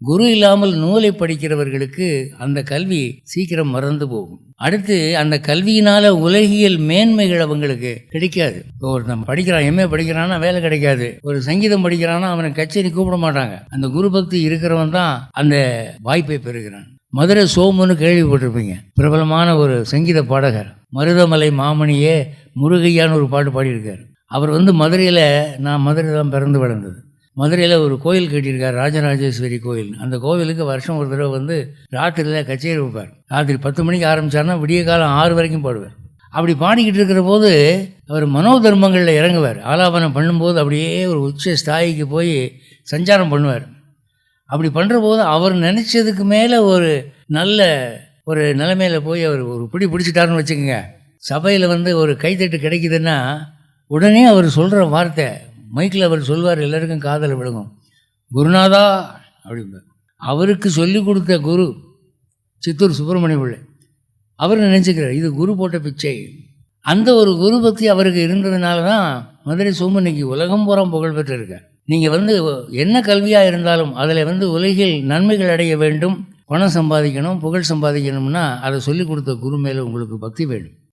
குரு இல்லாமல் நூலை படிக்கிறவர்களுக்கு அந்த கல்வி சீக்கிரம் மறந்து போகும். அடுத்து அந்த கல்வியினால உலகியல் மேன்மைகள் அவங்களுக்கு கிடைக்காது. ஒருத்தன் படிக்கிறான், எம்ஏ படிக்கிறான்னா வேலை கிடைக்காது. ஒரு சங்கீதம் படிக்கிறான்னா அவனை கச்சேரி கூப்பிட மாட்டாங்க. அந்த குரு பக்தி இருக்கிறவன் தான் அந்த வாய்ப்பை பெறுகிறான். மதுரை சோமுன்னு கேள்விப்பட்டிருப்பீங்க, பிரபலமான ஒரு சங்கீத பாடகர். மருதமலை மாமணியே முருகையான்னு ஒரு பாட்டு பாடியிருக்கார். அவர் மதுரையில், நான் மதுரை தான் பிறந்து வளர்ந்தது, மதுரையில் ஒரு கோயில் கட்டியிருக்கார், ராஜராஜேஸ்வரி கோயில். அந்த கோவிலுக்கு வருஷம் ஒரு தடவை ராத்திரியில் கச்சேரி வைப்பார். ராத்திரி 10 மணிக்கு ஆரம்பித்தார்னா விடிய காலம் 6 வரைக்கும் பாடுவார். அப்படி பாடிக்கிட்டு இருக்கிற போது அவர் மனோதர்மங்களில் இறங்குவார். ஆலாபனம் பண்ணும்போது அப்படியே ஒரு உச்ச ஸ்தாயிக்கு போய் சஞ்சாரம் பண்ணுவார். அப்படி பண்ணுற போது அவர் நினச்சதுக்கு மேலே ஒரு நல்ல ஒரு நிலைமையில் போய் அவர் ஒரு பிடிச்சிட்டாருன்னு வச்சுக்கோங்க. சபையில் ஒரு கைத்தட்டு கிடைக்குதுன்னா உடனே அவர் சொல்கிற வார்த்தை, மைக்கில் அவர் சொல்வார், எல்லாருக்கும் காதல் விழுங்கும், குருநாதா அப்படிம்பார். அவருக்கு சொல்லி கொடுத்த குரு சித்தூர் சுப்பிரமணிய பிள்ளை. அவர் நினச்சிக்கிறார் இது குரு போட்ட பிச்சை. அந்த ஒரு குரு பக்தி அவருக்கு இருந்ததுனால தான் மதுரை சோமு இன்னைக்கு உலகம் பூரா புகழ் பெற்றிருக்கார். நீங்கள் என்ன கல்வியாக இருந்தாலும் அதில் உலகில் நன்மைகள் அடைய வேண்டும், பணம் சம்பாதிக்கணும், புகழ் சம்பாதிக்கணும்னா அதை சொல்லி கொடுத்த குரு மேலே உங்களுக்கு பக்தி வேணும்.